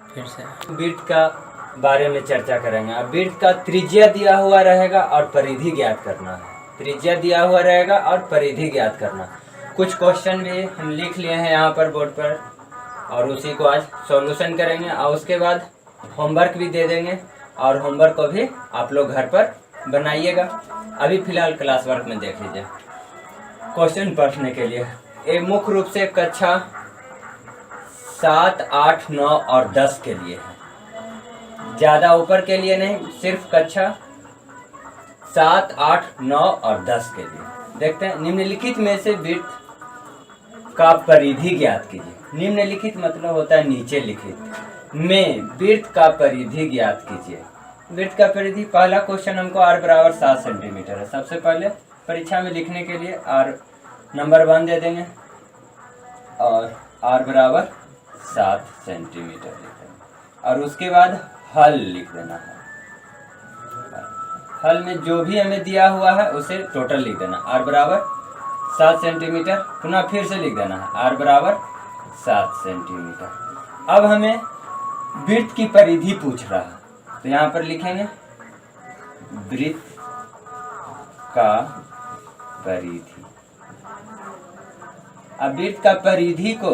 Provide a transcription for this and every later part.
फिर से वृत्त का बारे में चर्चा करेंगे। अब वृत्त का त्रिज्या दिया हुआ रहेगा और परिधि ज्ञात करना है। त्रिज्या दिया हुआ रहेगा और परिधि ज्ञात करना। कुछ क्वेश्चन भी हम लिख लिए हैं यहाँ पर बोर्ड पर और उसी को आज सॉल्यूशन करेंगे और उसके बाद होमवर्क भी दे देंगे और होमवर्क को भी आप लोग घर पर बनाइएगा। अभी फिलहाल क्लास वर्क में देख लीजिए। क्वेश्चन पढ़ने के लिए ये मुख्य रूप से कक्षा 7, 8, 9 और 10 के लिए है, ज़्यादा ऊपर के लिए नहीं, सिर्फ कक्षा 7, 8, 9 और 10 के लिए। देखते हैं, निम्नलिखित में से वृत्त का परिधि ज्ञात कीजिए। निम्नलिखित मतलब होता है नीचे लिखित में वृत्त का परिधि ज्ञात कीजिए। वृत्त का परिधि, पहला क्वेश्चन हमको r बराबर 7 सेंटीमीटर है। सबसे पहले परीक्षा में लिखने के लिए r नंबर 1 दे देंगे और r बराबर 7 सेंटीमीटर लिख देंगे और उसके बाद हल लिख देना है। हल में जो भी हमें दिया हुआ है उसे टोटल लिख देना। r बराबर 7 सेंटीमीटर, पुनः फिर से लिख देना है r बराबर 7 सेंटीमीटर। अब हमें वृत्त की परिधि पूछ रहा है तो यहाँ पर लिखेंगे वृत्त का परिधि। अब वृत्त का परिधि को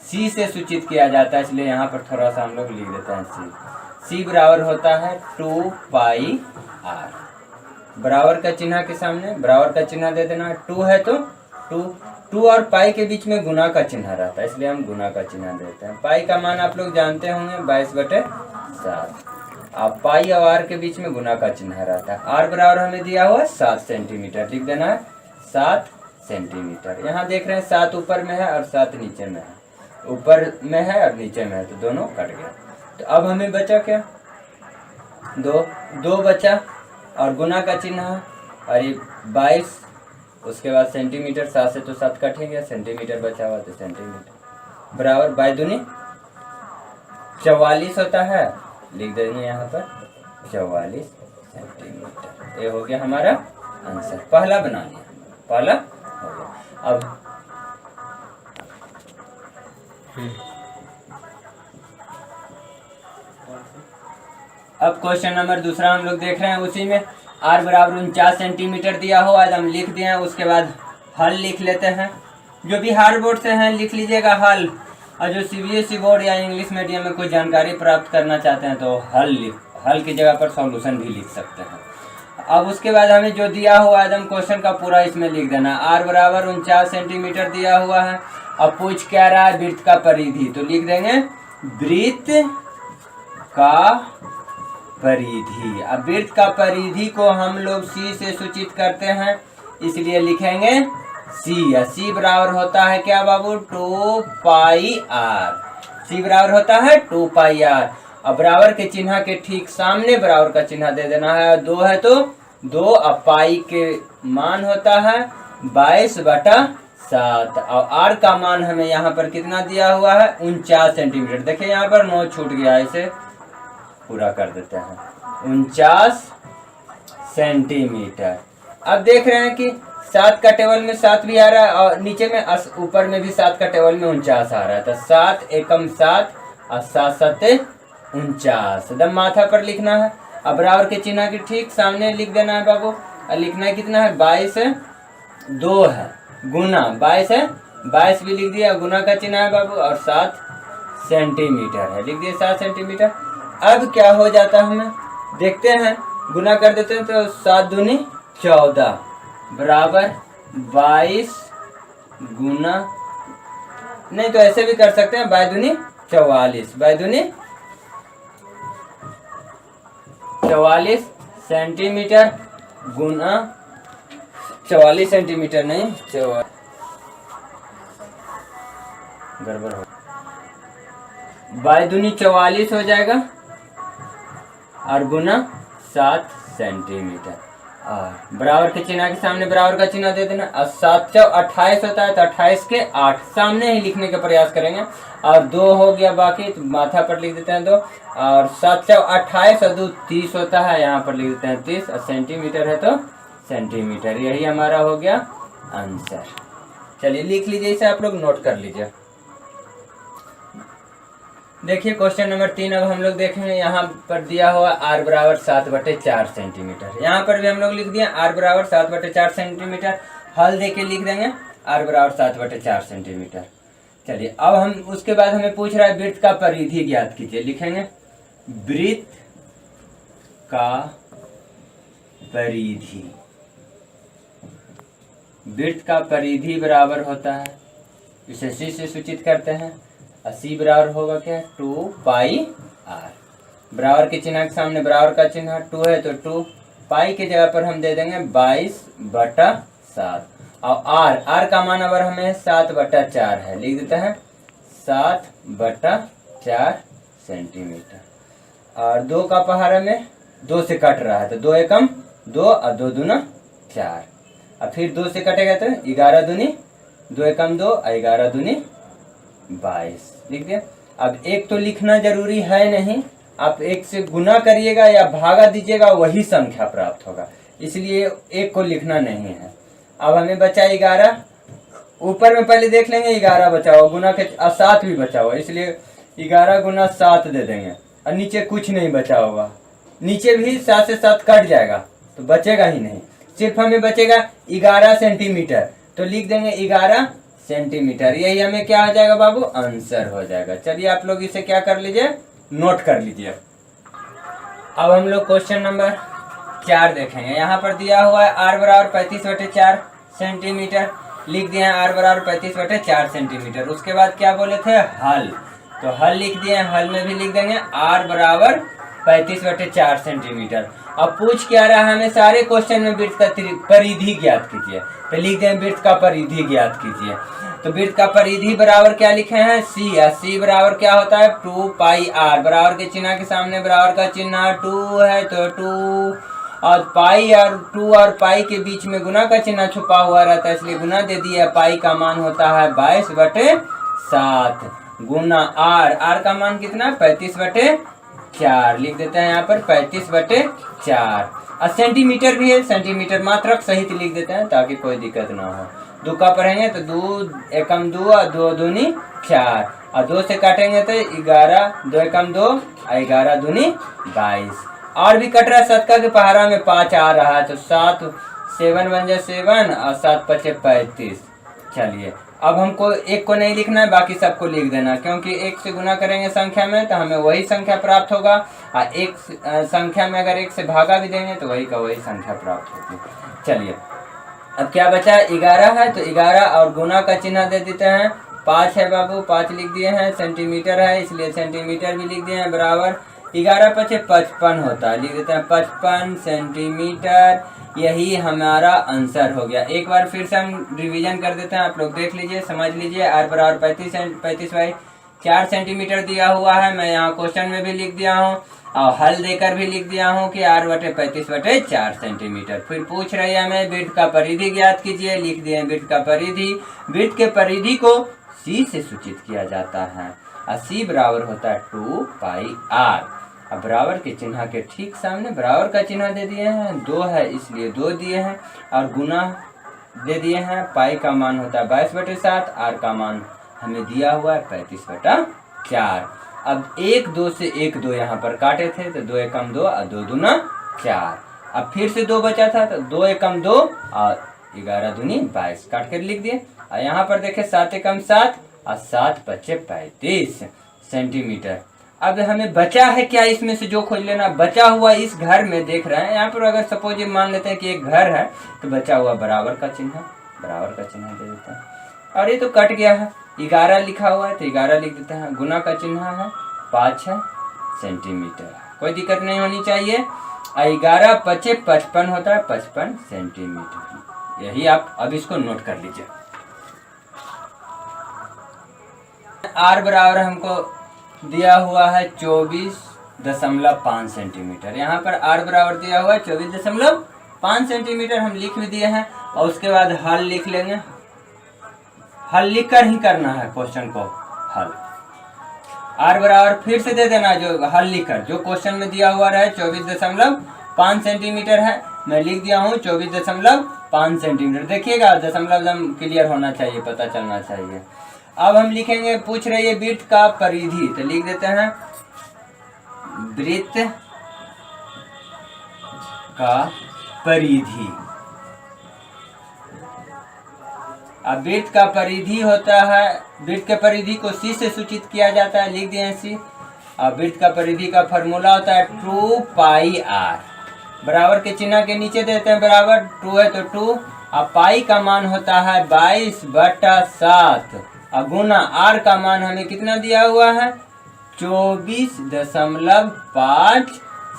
c से सूचित किया जाता है, इसलिए यहाँ पर थोड़ा सा हम लोग लिख देते हैं c बराबर होता है 2 पाई r। बराबर का चिन्ह के सामने बराबर का चिन्ह दे देना। 2 है तो 2 और पाई के बीच में गुना का चिन्ह रहता है, इसलिए हम गुना का चिन्ह देते हैं। पाई का मान आप लोग जानते होंगे 22/7। अब पाई और आर के बीच में गुना का चिन्ह रहता है। आर बराबर हमें दिया हुआ 7 सेंटीमीटर, लिख देना है 7 सेंटीमीटर। यहाँ देख रहे हैं 7 ऊपर में है और 7 नीचे में है, ऊपर में है और नीचे में है तो दोनों कट गया। तो अब हमें बचा क्या, 2 बचा और गुना का चिन्ह है और ये 22, उसके बाद सेंटीमीटर, 7 से तो 7 कटेंगे, सेंटीमीटर बचा हुआ तो सेंटीमीटर बराबर 22 दूनी 44 होता है, लिख देंगे यहाँ पर 44 सेंटीमीटर। ये हो गया हमारा आंसर। पहला बना लिया, पहला हो गया। अब क्वेश्चन नंबर दूसरा हम लोग देख रहे हैं, उसी में r बराबर 49 सेंटीमीटर दिया हो, आज हम लिख दिए हैं। उसके बाद हल लिख लेते हैं। जो बिहार बोर्ड से हैं लिख लीजिएगा हल, और जो सीबीएसई बोर्ड या इंग्लिश मीडियम में कोई जानकारी प्राप्त करना चाहते हैं तो हल की जगह पर सॉल्यूशन भी लिख सकते हैं। अब उसके बाद हमें जो दिया हुआ एकदम क्वेश्चन का पूरा इसमें लिख देना। r बराबर 49 सेंटीमीटर दिया हुआ है। अब पूछ क्या रहा है, वृत्त का परिधि, तो लिख देंगे वृत्त का परिधि। अब वृत्त का परिधि को हम लोग c से सूचित करते हैं, इसलिए लिखेंगे c। c बराबर होता है क्या बाबू, 2 पाई r। c बराबर होता है 2 पाई r। अब बराबर के चिन्ह के ठीक सामने बराबर का चिन्ह दे देना है। 2 है तो 2, अब पाई के मान होता है 22/7 और r का मान हमें यहाँ पर कितना दिया हुआ है, 49 सेंटीमीटर। देखिए यहाँ पर 9 छूट गया, इसे पूरा कर देते हैं, 49 सेंटीमीटर। अब देख रहे हैं कि 7 का टेबल में 7 भी आ रहा है और नीचे में ऊपर में भी 7 का टेबल में 49 आ रहा है, तो 7 एकम 7 और 7 7 49 एकदम माथा पर लिखना है। अब बराबर के चिन्ह के ठीक सामने लिख देना है बाबू, और लिखना है कितना है, 22/2 है, गुना 22 है, 22 भी लिख दिया, गुना का चिन्ह है बाबू, और 7 सेंटीमीटर है, लिख दिया 7 सेंटीमीटर। अब क्या हो जाता है हमें देखते हैं, गुना कर देते हैं तो 7 दूनी 14 बराबर 22 गुना, नहीं तो ऐसे भी कर सकते हैं, 22 दूनी 44, 22 दूनी 44 सेंटीमीटर गुना 44 सेंटीमीटर नहीं, गड़बड़ हो, 22 दूनी 44 हो जाएगा और गुना 7 सेंटीमीटर। और बराबर के चिन्ह के सामने बराबर का चिन्ह दे देना। और 7 चौ 28 होता है तो 28 के 8 सामने ही लिखने का प्रयास करेंगे। और 2 हो गया बाकी, तो माथा पर लिख देते हैं 2। और 7 चौ 28 और 2 30 होता है, यहाँ पर लिख देते हैं 30। और सेंटीमीटर है तो सेंटीमीटर, यही हमारा हो गया आंसर। चलिए लिख लीजिए, इसे आप लोग नोट कर लीजिए। देखिए क्वेश्चन नंबर 3 अब हम लोग देखेंगे। यहाँ पर दिया हुआ r बराबर 7/4 सेंटीमीटर। यहाँ पर भी हम लोग लिख दिए r बराबर 7/4 सेंटीमीटर। हल दे के लिख देंगे r बराबर 7/4 सेंटीमीटर। चलिए अब हम उसके बाद हमें पूछ रहा है वृत्त का परिधि ज्ञात कीजिए। लिखेंगे वृत्त का परिधि। वृत्त का परिधि बराबर होता है, इसे c से सूचित करते हैं। c बराबर होगा क्या 2πr। बराबर के चिन्ह के सामने बराबर का चिन्ह 2 है तो 2 पाई के जगह पर हम दे देंगे 22/7। और r का मान अगर हमें 7/4 है, लिख देते हैं 7/4 सेंटीमीटर। और 2 का पहाड़ा में 2 से कट रहा है तो 2 एकम 2 और 2 दूना 4। और फिर 2 से कटेगा तो 11 दूनी 2 एकम 2 और 11 दूनी 22 लिख दिया। अब एक तो लिखना जरूरी है नहीं, आप एक से गुना करिएगा या भागा दीजिएगा वही संख्या प्राप्त होगा, इसलिए एक को लिखना नहीं है। अब हमें बचा 11। ऊपर में पहले देख लेंगे 11 बचा हुआ, गुना के 7 भी बचा हुआ, इसलिए 11 गुना 7 दे देंगे। और नीचे कुछ नहीं बचा होगा, नीचे भी 7 से 7 कट जाएगा तो बचेगा ही नहीं, सिर्फ हमें बचेगा 11 सेंटीमीटर। तो लिख देंगे 11 सेंटीमीटर। यही हमें क्या हो जाएगा बाबू, आंसर हो जाएगा। चलिए आप लोग इसे क्या कर लीजिए, नोट कर लीजिए। अब हम लोग क्वेश्चन नंबर 4 देखेंगे। यहाँ पर दिया हुआ है r बराबर 35/4 सेंटीमीटर। लिख दिए हैं r बराबर 35/4 सेंटीमीटर। उसके बाद क्या बोले थे, हल। तो हल लिख दिए हैं, हल में भी लिख देंगे r बराबर 35/4 सेंटीमीटर। अब पूछ क्या रहा है हमें, सारे क्वेश्चन में वृत्त का परिधि ज्ञात कीजिए। तो लिख दें वृत्त का परिधि ज्ञात कीजिए। तो वृत्त का परिधि बराबर क्या लिखे हैं, c बराबर क्या होता है 2πr। बराबर के चिन्ह के सामने बराबर का चिन्ह 2 है तो 2 और पाई और 2 और पाई के बीच में गुना का चिन्ह छुपा हुआ रहता है, इसलिए गुना दे दिया। पाई का मान होता है 22/7 गुना r का मान कितना 35/4 लिख देते हैं यहाँ पर 35/4। और सेंटीमीटर भी है, सेंटीमीटर मात्रक सहित लिख देते हैं ताकि कोई दिक्कत ना हो। 2 का पढ़ेंगे तो 2 एकम 2 और 2 दूनी 4 और 2 से काटेंगे तो 11 2 एकम 2 और 11 दूनी 22। और भी कट रहा है, 7 के पहाड़ा में 5 आ रहा है तो 7 7 बन जाए 7 और 7 5 35। चलिए अब हमको एक को नहीं लिखना है, बाकी सबको लिख देना, क्योंकि एक से गुना करेंगे संख्या में तो हमें वही संख्या प्राप्त होगा। और एक संख्या में अगर एक से भागा भी देंगे तो वही का वही संख्या प्राप्त होगी। चलिए अब क्या बचा, 11 है तो 11 और गुना का चिन्ह दे देते हैं। 5 है बाबू, 5 लिख दिए हैं। सेंटीमीटर है इसलिए सेंटीमीटर भी लिख दिए हैं। बराबर 11 5 55 होता है, लिख देते हैं 55 सेंटीमीटर। यही हमारा आंसर हो गया। एक बार फिर से हम रिवीजन कर देते हैं, आप लोग देख लीजिए, समझ लीजिए। r बराबर 35/4 सेंटीमीटर दिया हुआ है। मैं यहाँ क्वेश्चन में भी लिख दिया हूँ और हल देकर भी लिख दिया हूँ कि r/35/4 सेंटीमीटर। फिर पूछ रही है हमें वृत्त का परिधि ज्ञात कीजिए। लिख दिए वृत्त का परिधि। वृत्त के परिधि को c से सूचित किया जाता है और c बराबर होता है 2πr। अब बराबर के चिन्ह के ठीक सामने बराबर का चिन्ह दे दिए हैं, 2 है इसलिए 2 दिए हैं और गुना दे दिए हैं। पाई का मान होता है 22/7, r का मान हमें दिया हुआ है 35/4। अब 1 2 से 1 2 यहाँ पर काटे थे तो 2 एकम 2 और 2 दूना 4। अब फिर से 2 बचा था तो 2 एकम 2 और 11 दूनी 22 काट कर लिख दिए। और यहाँ पर देखे 7 एकम 7 और 7 5 35 सेंटीमीटर। अब हमें बचा है क्या, इसमें से जो खोज लेना। बचा हुआ इस घर में देख रहे हैं, यहाँ पर अगर सपोज मान लेते हैं कि एक घर है तो बचा हुआ बराबर का चिन्ह दे देते हैं। और ये तो कट गया है, 11 लिखा हुआ है तो 11 लिख देते हैं। गुना का चिन्ह है 5 है सेंटीमीटर, कोई दिक्कत नहीं होनी चाहिए। 11 5 55 होता है 55 सेंटीमीटर। यही आप अब इसको नोट कर लीजिए। r बराबर हमको दिया हुआ है 24.5 सेंटीमीटर। यहाँ पर r बराबर दिया हुआ है 24.5 सेंटीमीटर। हम लिख भी दिए हैं और उसके बाद हल लिख लेंगे। हल लिख कर ही करना है क्वेश्चन को हल। r बराबर फिर से दे देना, जो हल लिख कर, जो क्वेश्चन में दिया हुआ है 24.5 सेंटीमीटर है, मैं लिख दिया हूँ 24.5 सेंटीमीटर। देखिएगा दशमलव क्लियर होना चाहिए, पता चलना चाहिए। अब हम लिखेंगे, पूछ रहे हैं वृत्त का परिधि, तो लिख देते हैं वृत्त का परिधि। अब वृत्त का परिधि होता है, वृत्त के परिधि को सी से सूचित किया जाता है, लिख दिए सी। अब वृत्त का परिधि का फॉर्मूला होता है 2πr, बराबर के चिन्ह के नीचे देते हैं बराबर, 2 है तो 2, अब पाई का मान होता है 22/7, और गुना आर का मान हमें कितना दिया हुआ है 24.5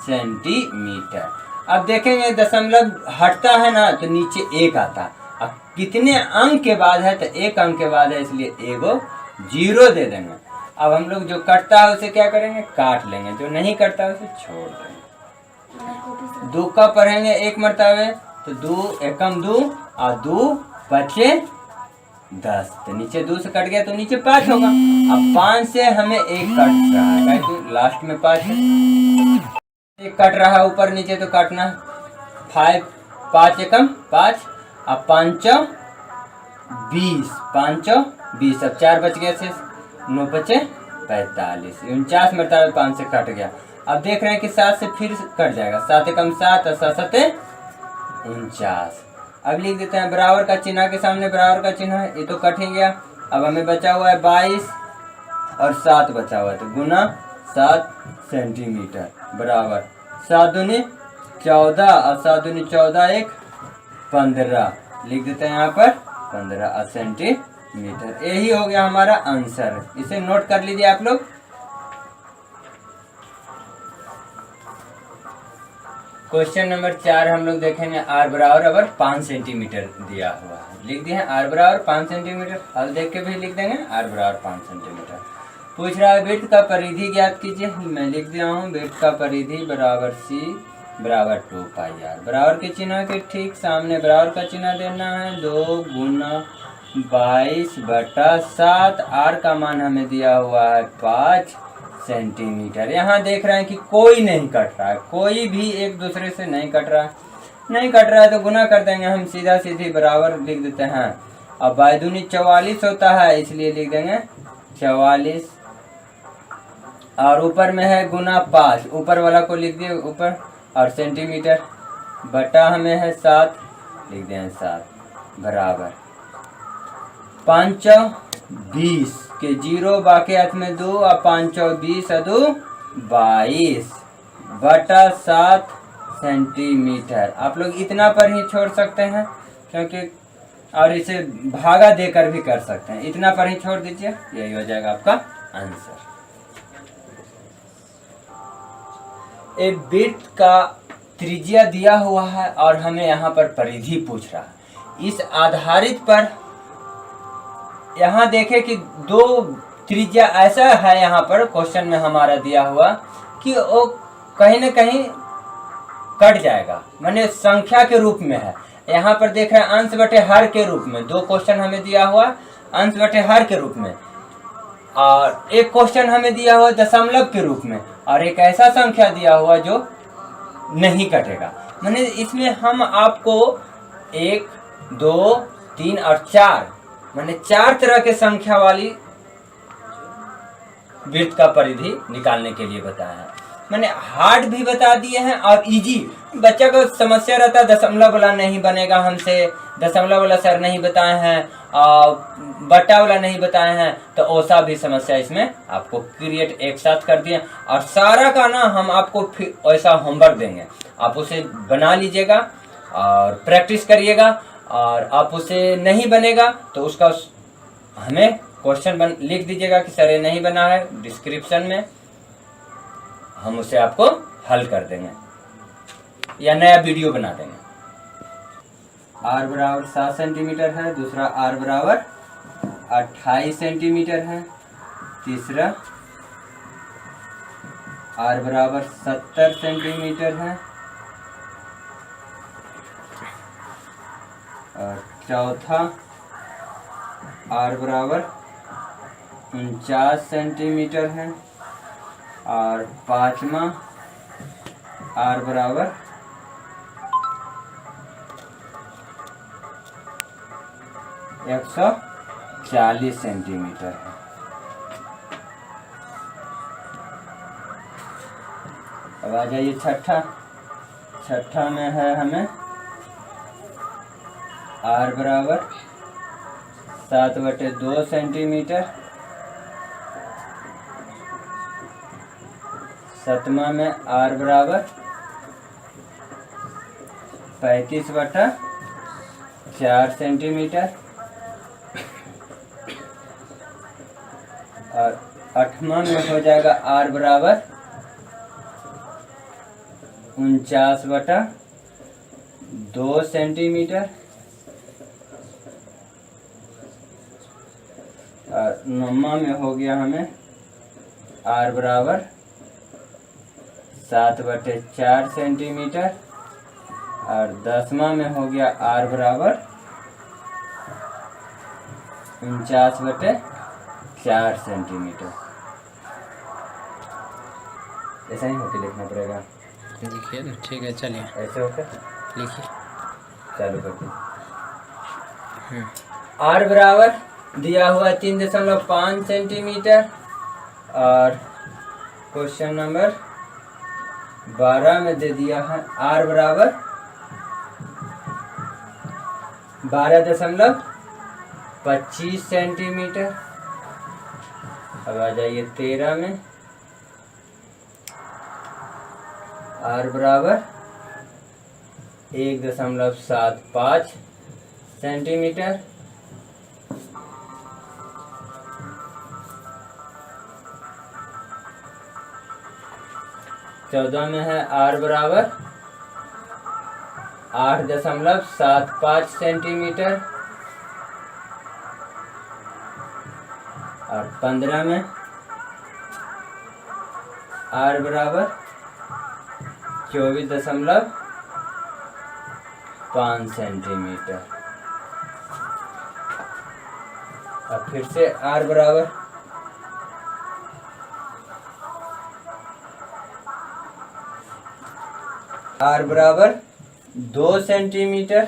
सेंटीमीटर। अब देखेंगे दशमलव हटता है ना तो नीचे एक आता है, अब कितने अंक के बाद है तो एक अंक के बाद है, इसलिए एगो 0 दे देंगे। अब हम लोग जो कटता है उसे क्या करेंगे, काट लेंगे, जो नहीं कटता है उसे छोड़ देंगे। 2 का पढ़ेंगे एक मरतबे, तो 2 एकम 2 और 2 पचे 10, तो नीचे 2 से कट गया तो नीचे 5 होगा। अब 5 से हमें एक कट रहा है, लास्ट में 5 है, एक कट रहा है ऊपर नीचे तो काटना है 5 एकम 5, अब 5 20, 5 20, अब 4 बच गया, 9 बचे 45, 49 मरतबे 5 से कट गया। अब देख रहे हैं कि 7 से फिर कट जाएगा, 7 एकम 7 और 7 7 49। अब लिख देते हैं बराबर का चिन्ह के सामने बराबर का चिन्ह है, ये तो कट ही गया। अब हमें बचा हुआ है 22 और 7 बचा हुआ है, तो गुना 7 सेंटीमीटर बराबर 7 दूनी 14 और 7 दूनी 14 1 15, लिख देते हैं यहाँ पर 15 सेंटीमीटर। यही हो गया हमारा आंसर, इसे नोट कर लीजिए आप लोग। क्वेश्चन नंबर 4 हम लोग देखेंगे, आर बराबर 5 सेंटीमीटर दिया हुआ है, लिख दिए आर बराबर 5 सेंटीमीटर, हल देख के भी लिख देंगे आर बराबर 5 सेंटीमीटर। पूछ रहा है वृत्त का परिधि ज्ञात कीजिए, मैं लिख दिया हूँ वृत्त का परिधि बराबर सी बराबर 2πr, बराबर के चिन्ह के ठीक सामने बराबर का चिन्ह देना है, 2 गुना 22/7, आर का मान हमें दिया हुआ है 5 सेंटीमीटर। यहाँ देख रहे हैं कि कोई नहीं कट रहा है, कोई भी एक दूसरे से नहीं कट रहा है, नहीं कट रहा है तो गुना कर देंगे हम, सीधा सीधी बराबर लिख देते हैं। अब 22 दूनी 44 होता है, इसलिए लिख देंगे 44, और ऊपर में है गुना 5, ऊपर वाला को लिख दिए ऊपर, और सेंटीमीटर बटा हमें है 7, लिख दें 7 बराबर 5 20 के 0 बाकी हाथ में 2 और 5 20 और 2 22 बटा 7 सेंटीमीटर। आप लोग इतना पर ही छोड़ सकते हैं, क्योंकि और इसे भागा देकर भी कर सकते हैं, इतना पर ही छोड़ दीजिए, यही हो जाएगा आपका आंसर। एक वृत्त का त्रिज्या दिया हुआ है और हमें यहाँ पर परिधि पूछ रहा है, इस आधारित पर यहाँ देखें कि 2 त्रिज्या ऐसा है यहाँ पर क्वेश्चन में हमारा दिया हुआ कि वो कहीं न कहीं कट जाएगा, माने संख्या के रूप में है। यहाँ पर देख रहे हैं अंश बटे हर के रूप में, 2 क्वेश्चन हमें दिया हुआ अंश बटे हर के रूप में, और एक क्वेश्चन हमें दिया हुआ दशमलव के रूप में, और एक ऐसा संख्या दिया हुआ जो नहीं कटेगा। माने इसमें हम आपको 1 2 3 और 4 माने 4 तरह के संख्या वाली वृत्त का परिधि निकालने के लिए बताया है। मैंने हार्ड भी बता दिए हैं और इजी, बच्चा को समस्या रहता है दशमलव वाला नहीं बनेगा हमसे, दशमलव वाला सर नहीं बताए हैं और बटा वाला नहीं बताए हैं, तो ओसा भी समस्या इसमें आपको क्रिएट एक साथ कर दिए, और सारा का ना हम आपको फिर ऐसा होमवर्क देंगे, आप उसे बना लीजिएगा और प्रैक्टिस करिएगा, और आप उसे नहीं बनेगा तो उसका हमें क्वेश्चन लिख दीजिएगा कि सर ये नहीं बना है, डिस्क्रिप्शन में हम उसे आपको हल कर देंगे या नया वीडियो बना देंगे। आर बराबर 7 सेंटीमीटर है, दूसरा आर बराबर 28 सेंटीमीटर है, तीसरा आर बराबर 70 सेंटीमीटर है, और चौथा आर बराबर 49 सेंटीमीटर है, और पांचवा आर बराबर 140 40 सेंटीमीटर है। अब आ जाइए छठा में है हमें r बराबर 7/2 सेंटीमीटर। सतमा में r बराबर 35/4 सेंटीमीटर। और 8वां में हो जाएगा r बराबर 49/2 सेंटीमीटर। और 9वां में हो गया हमें r बराबर 7/4 सेंटीमीटर। और 10वां में हो गया r बराबर 49/4 सेंटीमीटर। ऐसा ही होके लिखना पड़ेगा। लिखिए ना, ठीक है चलिए ऐसे होकर लिखिए। चालू करते r बराबर दिया हुआ है 3.5 सेंटीमीटर। और क्वेश्चन नंबर 12 में दे दिया है r बराबर 12.25 सेंटीमीटर। अब आ जाइए 13 में r बराबर 1.75 सेंटीमीटर। चौदह में है r बराबर 8.75 सेंटीमीटर। और 15 में r बराबर 24.5 सेंटीमीटर। अब फिर से r बराबर r बराबर 2 सेंटीमीटर।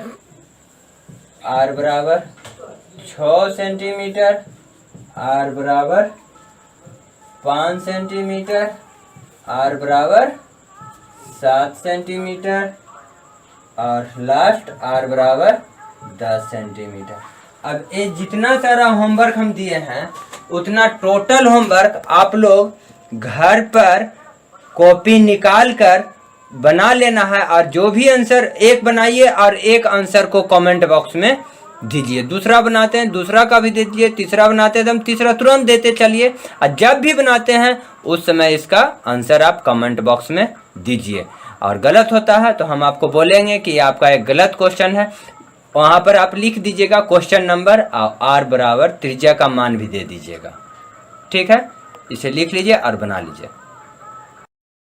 r बराबर 6 सेंटीमीटर। r बराबर 5 सेंटीमीटर। r बराबर 7 सेंटीमीटर। और लास्ट r बराबर 10 सेंटीमीटर। अब ये जितना सारा होमवर्क हम दिए हैं उतना टोटल होमवर्क आप लोग घर पर कॉपी निकाल कर बना लेना है। और जो भी आंसर एक बनाइए और एक आंसर को कमेंट बॉक्स में दीजिए। दूसरा बनाते हैं दूसरा का भी दे दीजिए। तीसरा बनाते हैं तो हम तीसरा तुरंत देते चलिए। और जब भी बनाते हैं उस समय इसका आंसर आप कमेंट बॉक्स में दीजिए। और गलत होता है तो हम आपको बोलेंगे कि आपका एक गलत क्वेश्चन है, वहाँ पर आप लिख दीजिएगा क्वेश्चन नंबर और r बराबर त्रिज्या का मान भी दे दीजिएगा। ठीक है, इसे लिख लीजिए और बना लीजिए।